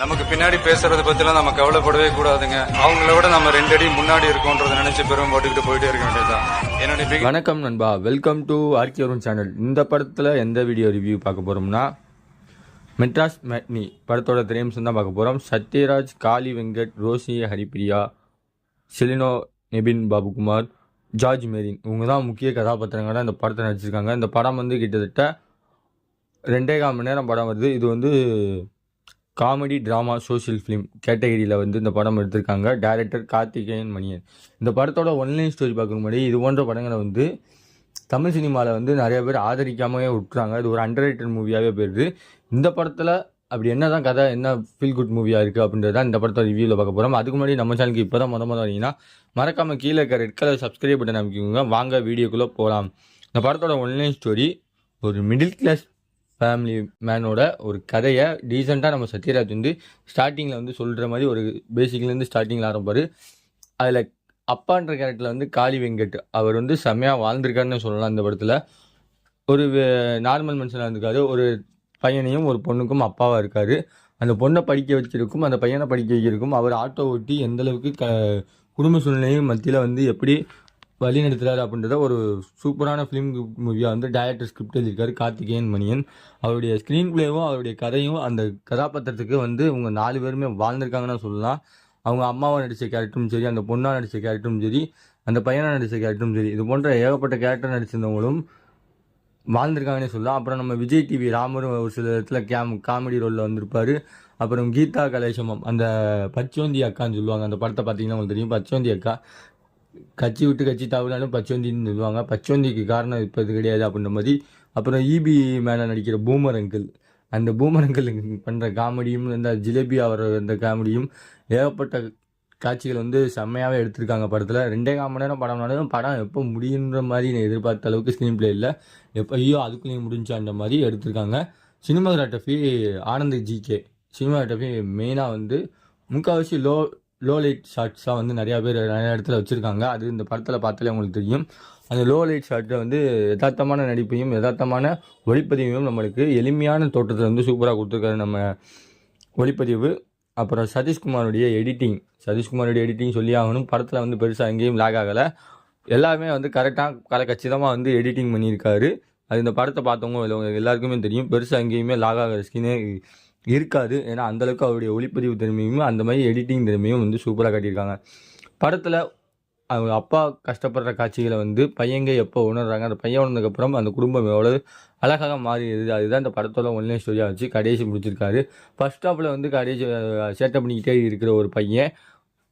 நமக்கு பின்னாடி பேசுறதை பத்திலாம் நம்ம கவலைப்படவே கூடாதுங்க. அவங்கள விட நம்ம 2 அடி முன்னாடி இருக்கோன்றதை நினைச்சு பெரும் போட்டுக்கிட்டு போயிட்டே இருக்க வேண்டியதுதான். என்னுடைய வணக்கம் நண்பா, welcome to RK Arun channel. இந்த படத்தில் எந்த வீடியோ ரிவ்யூ பார்க்க போகிறோம்னா மெட்ராஸ் மேட்னி படத்தோட திரையம்சம் தான் பார்க்க போகிறோம். சத்யராஜ், காளி வெங்கட், ரோஷி ஹரிப்பிரியா, செலினோ, நெபின் பாபுகுமார், ஜார்ஜ் மேரின் இவங்க தான் முக்கிய கதாபாத்திரங்களாக இந்த படத்தை நடிச்சிருக்காங்க. இந்த படம் கிட்டத்தட்ட 2.25 மணி நேரம் படம் வருது. இது காமெடி, ட்ராமா, சோஷியல் ஃபிலிம் கேட்டகரியில் இந்த படம் எடுத்திருக்காங்க. டைரக்டர் கார்த்திகேயன் மணியன். இந்த படத்தோட ஒன்லைன் ஸ்டோரி பார்க்க முன்னாடி இது போன்ற படங்களை தமிழ் சினிமாவில் நிறைய பேர் ஆதரிக்காமவே விட்டுறாங்க. இது ஒரு அண்டர் ரேட்டட் மூவியாகவே போயிடுது. இந்த படத்தில் அப்படி என்ன தான் கதை, என்ன ஃபீல் குட் மூவியாக இருக்குது அப்படின்றத இந்த படத்தோட ரிவ்யூவில் பார்க்க போகிறோம். அதுக்கு முன்னாடி நம்ம சேனலுக்கு இப்போ தான் முதல் வரீங்கன்னா மறக்காமல் கீழே இருக்க ரெட் கலர் சப்ஸ்கிரைப் பட்டன் அமைக்கிங்க. வாங்க வீடியோக்குள்ளே போகலாம். இந்த படத்தோட ஒன்லைன் ஸ்டோரி ஒரு மிடில் கிளாஸ் ஃபேமிலி மேனோட ஒரு கதையை டீசெண்டாக நம்ம சத்யராஜ் ஸ்டார்டிங்கில் சொல்கிற மாதிரி ஒரு பேசிக்லேருந்து ஸ்டார்டிங்கில் ஆரம்பிப்பார். அதில் அப்பான்ற கேரக்டரில் காளி வெங்கட் அவர் செம்மையாக வாழ்ந்திருக்காருன்னு சொல்லலாம். இந்த படத்தில் ஒரு நார்மல் மனுஷனாக இருந்திருக்காரு. ஒரு பையனையும் ஒரு பொண்ணுக்கும் அப்பாவாக இருக்கார். அந்த பொண்ணை படிக்க வச்சிருக்கும், அந்த பையனை படிக்க வைக்கிறக்கும் அவர் ஆட்டோ ஓட்டி எந்தளவுக்கு குடும்ப சூழ்நிலையும் மத்தியில் எப்படி வழி நடத்துகிறாரு அப்படின்றத ஒரு சூப்பரான ஃபிலிம் மூவியாக டைரக்டர் ஸ்கிரிப்ட் எழுதியிருக்காரு கார்த்திகேயன் மணியன். அவருடைய ஸ்க்ரீன் பிளேவும் அவருடைய கதையும் அந்த கதாபாத்திரத்துக்கு இவங்க 4 பேருமே வாழ்ந்திருக்காங்கன்னு சொல்லலாம். அவங்க அம்மாவை நடித்த கேரக்டரும் சரி, அந்த பொண்ணாக நடித்த கேரக்டரும் சரி, அந்த பையனாக நடித்த கேரக்டரும் சரி, இது போன்ற ஏகப்பட்ட கேரக்டர் நடிச்சிருந்தவங்களும் வாழ்ந்திருக்காங்கன்னே சொல்லலாம். அப்புறம் நம்ம விஜய் டிவி ராமரும் ஒரு சில இடத்துல காமெடி ரோலில் வந்திருப்பார். அப்புறம் கீதா கலேசமம், அந்த பச்சோந்தி அக்கான்னு சொல்லுவாங்க. அந்த படத்தை பார்த்தீங்கன்னா உங்களுக்கு தெரியும். பச்சோந்தி அக்கா கட்சி விட்டு கட்சி தாவினாலும் பச்சோந்தின்னு சொல்லுவாங்க. பச்சோந்திக்கு காரணம் இப்போ இது கிடையாது அப்படின்ற மாதிரி. அப்புறம் ஈபி மேலே நடிக்கிற பூமர் அங்கிள், அந்த பூமர் அங்கிள் பண்ணுற காமெடியும் இந்த ஜிலேபி ஆகிற அந்த காமெடியும் ஏகப்பட்ட காட்சிகள் செம்மையாகவே எடுத்திருக்காங்க படத்தில். 2.25 மணி நேரம் படம்னாலும் படம் எப்போ முடியுன்ற மாதிரி நான் எதிர்பார்த்த அளவுக்கு ஸ்க்ரீன் பிளே இல்லை. எப்போ அதுக்குள்ளேயும் முடிஞ்சான்ற மாதிரி எடுத்திருக்காங்க. Cinematography Anand GK. சினிமாகிராஃபி மெயினாக முக்கால்வாசி லோ லைட் ஷாட்ஸாக நிறையா பேர் நிறைய இடத்துல வச்சுருக்காங்க. அது இந்த படத்தில் பார்த்தாலே உங்களுக்கு தெரியும். அந்த லோ லைட் ஷாட்டில் யதார்த்தமான நடிப்பையும் யதார்த்தமான ஒளிப்பதிவையும் நம்மளுக்கு எளிமையான தோற்றத்தில் சூப்பராக கொடுத்துருக்காரு நம்ம ஒளிப்பதிவு. அப்புறம் சதீஷ்குமாருடைய எடிட்டிங் சொல்லி ஆகணும். படத்தில் பெருசாக எங்கேயும் லாக் ஆகலை. எல்லாருமே கரெக்டாக கச்சிதமாக எடிட்டிங் பண்ணியிருக்காரு. அது இந்த படத்தை பார்த்தவங்க எல்லாருக்குமே தெரியும். பெருசாக எங்கேயுமே லாக் ஆகிற ஸ்கின்னே இருக்காது. ஏன்னா அந்தளவுக்கு அவருடைய ஒளிப்பதிவு திறமையும் அந்த மாதிரி எடிட்டிங் திறமையும் சூப்பராக காட்டியிருக்காங்க. படத்தில் அவங்க அப்பா கஷ்டப்படுற காட்சிகளை பையங்க எப்போ உணர்றாங்க, அந்த பையன் உணர்ந்ததுக்கப்புறம் அந்த குடும்பம் எவ்வளோ அழகாக மாறிடுது. அதுதான் இந்த படத்தோட ஒன்லைன் ஸ்டோரியாக வச்சு கடைசி முடிச்சிருக்காரு. ஃபர்ஸ்ட் ஹாஃபில் கடைசி சேட்டை பண்ணிக்கிட்டே இருக்கிற ஒரு பையன்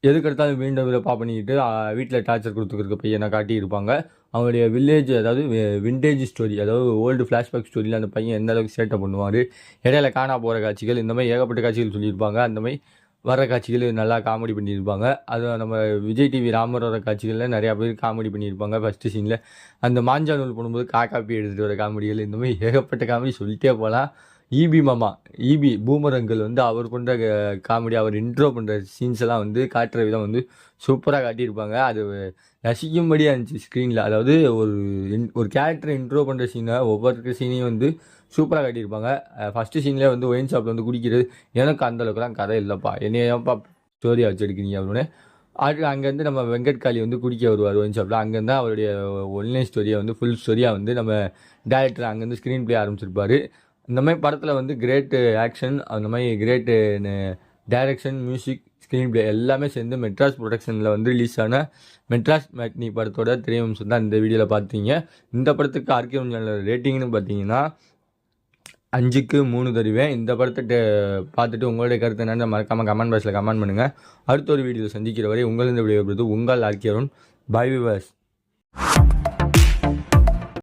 எதுக்கெடுத்தாலும் மீண்டும் விலப்பா பண்ணிக்கிட்டு வீட்டில் டார்ச்சர் கொடுத்துருக்க பையனை காட்டியிருப்பாங்க. அவங்களுடைய வில்லேஜ், அதாவது விண்டேஜ் ஸ்டோரி, அதாவது ஓல்டு ஃப்ளாஷ்பேக் ஸ்டோரியில் அந்த பையன் எந்த அளவுக்கு சேட்டை பண்ணுவார், இடையில காணா போகிற காட்சிகள், இந்த மாதிரி ஏகப்பட்ட காட்சிகள் சொல்லியிருப்பாங்க. அந்த மாதிரி வர காட்சிகள் நல்லா காமெடி பண்ணியிருப்பாங்க. அது நம்ம விஜய் டிவி ராமரோட காட்சிகளில் நிறையா பேர் காமெடி பண்ணியிருப்பாங்க. ஃபஸ்ட்டு சீனில் அந்த மாஞ்சா நூல் போடும்போது காப்பி எடுத்துகிட்டு வர காமெடிகள், இந்த மாதிரி ஏகப்பட்ட காமெடி சொல்லிட்டே போகலாம். ஈபி பூமர் அங்கிள் அவர் பண்ணுற காமெடி, அவர் இன்ட்ரோ பண்ணுற சீன்ஸ் எல்லாம் காட்டுற விதம் சூப்பராக காட்டியிருப்பாங்க. அது ரசிக்கும்படியாக இருந்துச்சு ஸ்க்ரீனில். அதாவது ஒரு கேரக்டரை இன்ட்ரோ பண்ணுற சீனை ஒவ்வொரு சீனையும் சூப்பராக காட்டியிருப்பாங்க. ஃபஸ்ட்டு சீன்லேயே ஒயின் ஷாப்பில் குடிக்கிறது, எனக்கு அந்தளவுக்குலாம் கதை இல்லைப்பா, என்னையப்பா ஸ்டோரியாக வச்சு எடுக்கிறீங்க அப்படின்னு. அது அங்கேருந்து நம்ம வெங்கட் காளி குடிக்க வருவார் ஒயின் ஷாப்பில். அங்கேருந்து அவருடைய ஒன்லைன் ஸ்டோரியை ஃபுல் ஸ்டோரியாக நம்ம டேரக்டர் அங்கேருந்து ஸ்க்ரீன் பிளே ஆரம்பிச்சிருப்பார். இந்த மாதிரி படத்தில் கிரேட்டு ஆக்ஷன், அந்த மாதிரி great direction, music, screen play எல்லாமே சேர்ந்து மெட்ராஸ் ப்ரொடக்ஷனில் ரிலீஸ் ஆன மெட்ராஸ் மேட்னி படத்தோட திரையம்சம் தான் இந்த வீடியோவில் பார்த்தீங்க. இந்த படத்துக்கு ஆர்கே சேனல் ரேட்டிங்னு பார்த்தீங்கன்னா 5க்கு 3 தருவேன். இந்த படத்தை பார்த்துட்டு உங்களுடைய கருத்து என்னென்னு மறக்காமல் கமெண்ட் பாக்ஸில் கமெண்ட் பண்ணுங்கள். அடுத்த ஒரு வீடியோவில் சந்திக்கிற வரை உங்கள் இந்த வீடியோ உங்கள் ஆர்கே அருண். By viewers.